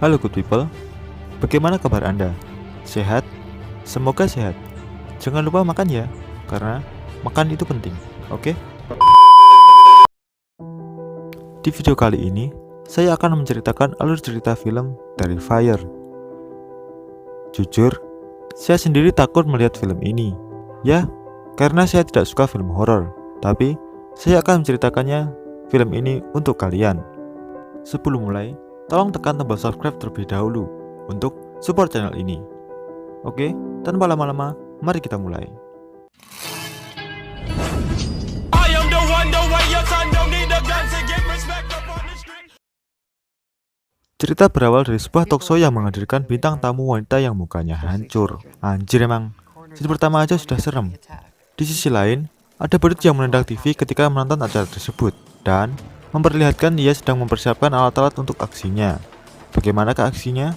Halo good people, bagaimana kabar Anda? Sehat? Semoga sehat. Jangan lupa makan ya, karena makan itu penting, oke? Di video kali ini, saya akan menceritakan alur cerita film Terrifier. Jujur, saya sendiri takut melihat film ini. Ya, karena saya tidak suka film horor, tapi saya akan menceritakannya film ini untuk kalian. Sebelum mulai, tolong tekan tombol subscribe terlebih dahulu untuk support channel ini. Oke, tanpa lama-lama, mari kita mulai. Cerita berawal dari sebuah talkshow yang menghadirkan bintang tamu wanita yang mukanya hancur. Anjir emang, scene pertama aja sudah serem. Di sisi lain, ada badut yang menendang TV ketika menonton acara tersebut dan memperlihatkan dia sedang mempersiapkan alat-alat untuk aksinya. Bagaimanakah aksinya?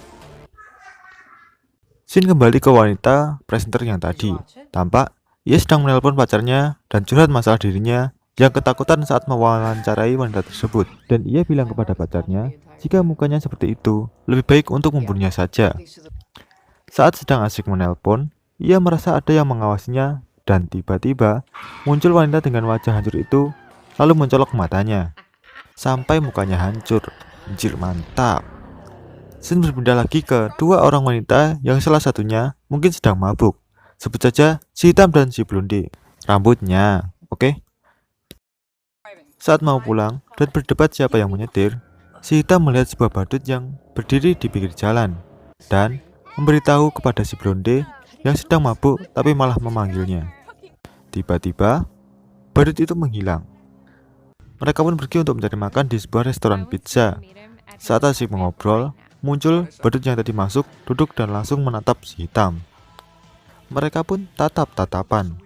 Scene kembali ke wanita presenter yang tadi. Tampak ia sedang menelpon pacarnya dan curhat masalah dirinya yang ketakutan saat mewawancarai wanita tersebut. Dan ia bilang kepada pacarnya, jika mukanya seperti itu, lebih baik untuk membunuhnya saja. Saat sedang asik menelpon, ia merasa ada yang mengawasinya dan tiba-tiba muncul wanita dengan wajah hancur itu lalu mencolok matanya sampai mukanya hancur. Anjir, mantap. Scene berpindah lagi ke dua orang wanita yang salah satunya mungkin sedang mabuk. Sebut saja si hitam dan si blonde. Rambutnya, oke? Saat mau pulang dan berdebat siapa yang menyetir, si hitam melihat sebuah badut yang berdiri di pinggir jalan dan memberitahu kepada si blonde yang sedang mabuk tapi malah memanggilnya. Tiba-tiba, badut itu menghilang. Mereka pun pergi untuk mencari makan di sebuah restoran pizza. Saat asik mengobrol, muncul badut yang tadi masuk, duduk dan langsung menatap si hitam. Mereka pun tatap-tatapan.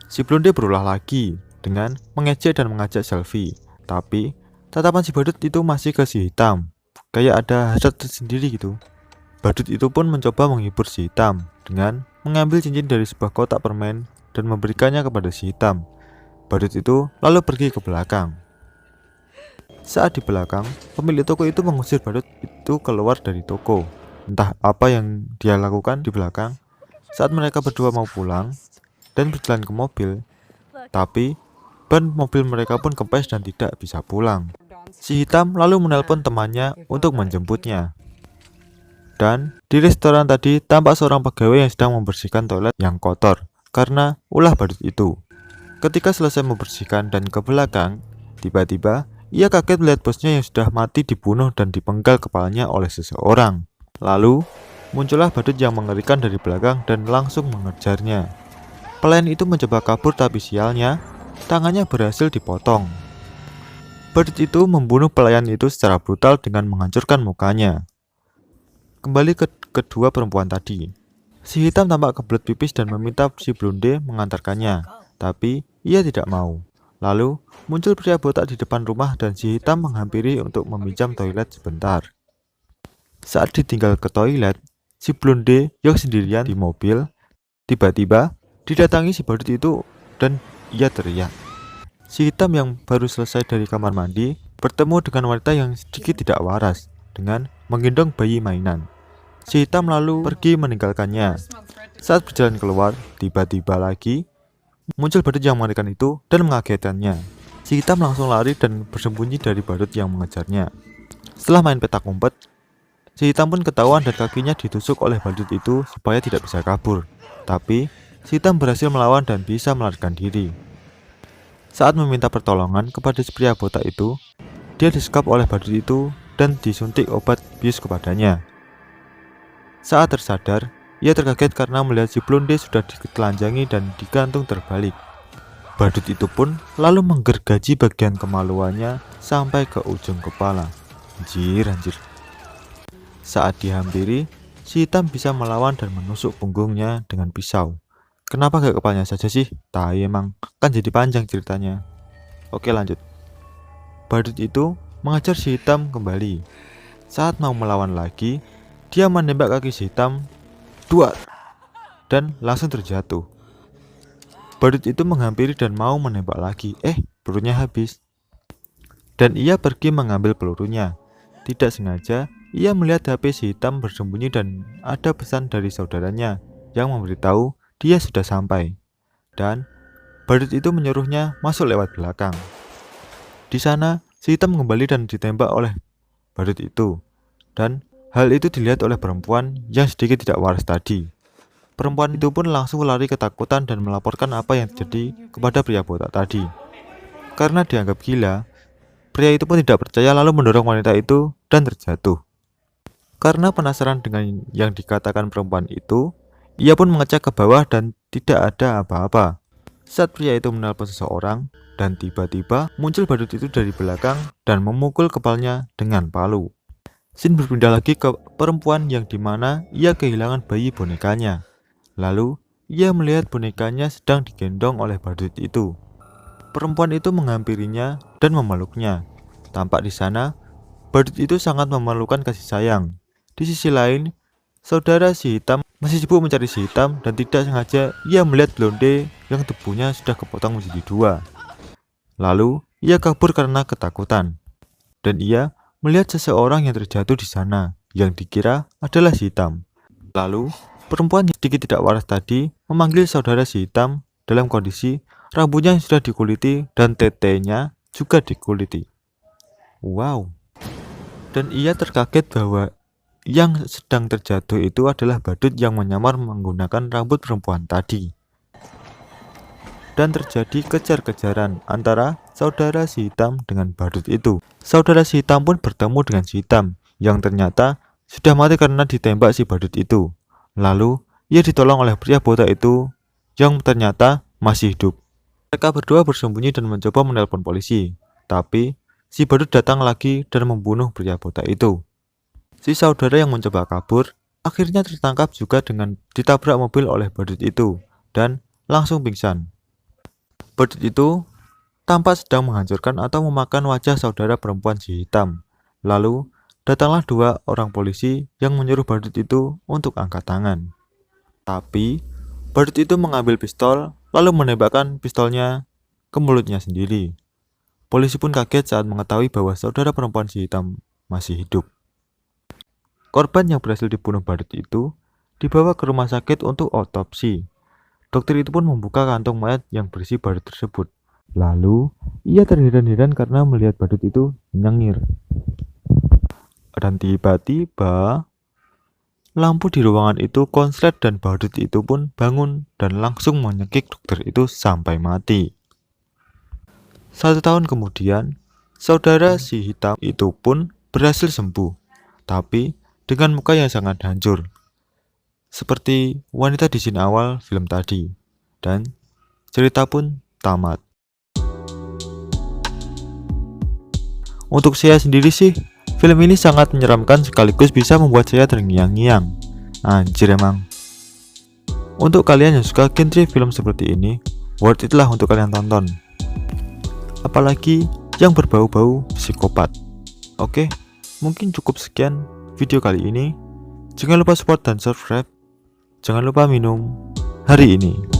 Si blonde berulah lagi dengan mengejek dan mengajak selfie. Tapi tatapan si badut itu masih ke si hitam. Kayak ada hasrat tersendiri gitu. Badut itu pun mencoba menghibur si hitam dengan mengambil cincin dari sebuah kotak permen dan memberikannya kepada si hitam. Badut itu lalu pergi ke belakang. Saat di belakang, pemilik toko itu mengusir badut itu keluar dari toko. Entah apa yang dia lakukan di belakang. Saat mereka berdua mau pulang dan berjalan ke mobil, tapi ban mobil mereka pun kempes dan tidak bisa pulang. Si hitam lalu menelpon temannya untuk menjemputnya. Dan di restoran tadi tampak seorang pegawai yang sedang membersihkan toilet yang kotor karena ulah badut itu. Ketika selesai membersihkan dan ke belakang, tiba-tiba ia kaget melihat bosnya yang sudah mati dibunuh dan dipenggal kepalanya oleh seseorang. Lalu, muncullah badut yang mengerikan dari belakang dan langsung mengejarnya. Pelayan itu mencoba kabur tapi sialnya, tangannya berhasil dipotong. Badut itu membunuh pelayan itu secara brutal dengan menghancurkan mukanya. Kembali ke kedua perempuan tadi. Si hitam tampak kebelet pipis dan meminta si blonde mengantarkannya, tapi ia tidak mau. Lalu muncul pria botak di depan rumah dan si hitam menghampiri untuk meminjam toilet sebentar. Saat ditinggal ke toilet, si blonde yang sendirian di mobil tiba-tiba didatangi si badut itu dan ia teriak. Si hitam yang baru selesai dari kamar mandi bertemu dengan wanita yang sedikit tidak waras dengan menggendong bayi mainan. Si hitam lalu pergi meninggalkannya. Saat berjalan keluar, tiba-tiba lagi muncul badut yang mengerikan itu dan mengagetkannya. Si hitam langsung lari dan bersembunyi dari badut yang mengejarnya. Setelah main petak umpet, si hitam pun ketahuan dan kakinya ditusuk oleh badut itu supaya tidak bisa kabur. Tapi si hitam berhasil melawan dan bisa melarikan diri. Saat meminta pertolongan kepada si pria botak itu, dia disekap oleh badut itu dan disuntik obat bius kepadanya. Saat tersadar, ia terkaget karena melihat si blonde sudah ditelanjangi dan digantung terbalik. Badut itu pun lalu menggergaji bagian kemaluannya sampai ke ujung kepala. Anjir. Saat dihampiri, si hitam bisa melawan dan menusuk punggungnya dengan pisau. Kenapa gak kepalanya saja sih? Tai emang, kan jadi panjang ceritanya. Oke, lanjut. Badut itu mengejar si hitam kembali. Saat mau melawan lagi, dia menembak kaki si hitam, duar, dan langsung terjatuh. Badut itu menghampiri dan mau menembak lagi. Pelurunya habis. Dan ia pergi mengambil pelurunya. Tidak sengaja, ia melihat HP si hitam bersembunyi dan ada pesan dari saudaranya yang memberitahu dia sudah sampai. Dan badut itu menyuruhnya masuk lewat belakang. Di sana, si hitam kembali dan ditembak oleh badut itu. Dan hal itu dilihat oleh perempuan yang sedikit tidak waras tadi. Perempuan itu pun langsung lari ketakutan dan melaporkan apa yang terjadi kepada pria botak tadi. Karena dianggap gila, pria itu pun tidak percaya lalu mendorong wanita itu dan terjatuh. Karena penasaran dengan yang dikatakan perempuan itu, ia pun mengecek ke bawah dan tidak ada apa-apa. Saat pria itu menelpon seseorang, dan tiba-tiba muncul badut itu dari belakang dan memukul kepalanya dengan palu. Scene berpindah lagi ke perempuan yang dimana ia kehilangan bayi bonekanya. Lalu, ia melihat bonekanya sedang digendong oleh badut itu. Perempuan itu menghampirinya dan memeluknya. Tampak di sana, badut itu sangat memerlukan kasih sayang. Di sisi lain, saudara si hitam masih sibuk mencari si hitam dan tidak sengaja ia melihat blonde yang tubuhnya sudah kepotong menjadi dua. Lalu, ia kabur karena ketakutan. Dan ia melihat seseorang yang terjatuh di sana, yang dikira adalah si hitam. Lalu, perempuan yang sedikit tidak waras tadi memanggil saudara si hitam dalam kondisi rambutnya yang sudah dikuliti dan tetenya juga dikuliti. Wow. Dan ia terkaget bahwa yang sedang terjatuh itu adalah badut yang menyamar menggunakan rambut perempuan tadi. Dan terjadi kejar-kejaran antara saudara si hitam dengan badut itu. Saudara si hitam pun bertemu dengan si hitam yang ternyata sudah mati karena ditembak si badut itu. Lalu, ia ditolong oleh pria botak itu yang ternyata masih hidup. Mereka berdua bersembunyi dan mencoba menelpon polisi. Tapi, si badut datang lagi dan membunuh pria botak itu. Si saudara yang mencoba kabur, akhirnya tertangkap juga dengan ditabrak mobil oleh badut itu dan langsung pingsan. Badut itu tampak sedang menghancurkan atau memakan wajah saudara perempuan si hitam. Lalu, datanglah dua orang polisi yang menyuruh badut itu untuk angkat tangan. Tapi, badut itu mengambil pistol lalu menembakkan pistolnya ke mulutnya sendiri. Polisi pun kaget saat mengetahui bahwa saudara perempuan si hitam masih hidup. Korban yang berhasil dibunuh badut itu dibawa ke rumah sakit untuk otopsi. Dokter itu pun membuka kantong mayat yang berisi badut tersebut. Lalu, ia terheran-heran karena melihat badut itu menyengir. Dan tiba-tiba, lampu di ruangan itu konslet dan badut itu pun bangun dan langsung menyekik dokter itu sampai mati. 1 tahun kemudian, saudara si hitam itu pun berhasil sembuh, tapi dengan muka yang sangat hancur, seperti wanita di scene awal film tadi, dan cerita pun tamat. Untuk saya sendiri sih, film ini sangat menyeramkan sekaligus bisa membuat saya terngiang-ngiang. Anjir emang. Untuk kalian yang suka genre film seperti ini, worth it lah untuk kalian tonton. Apalagi yang berbau-bau psikopat. Oke, mungkin cukup sekian video kali ini. Jangan lupa support dan subscribe. Jangan lupa minum hari ini.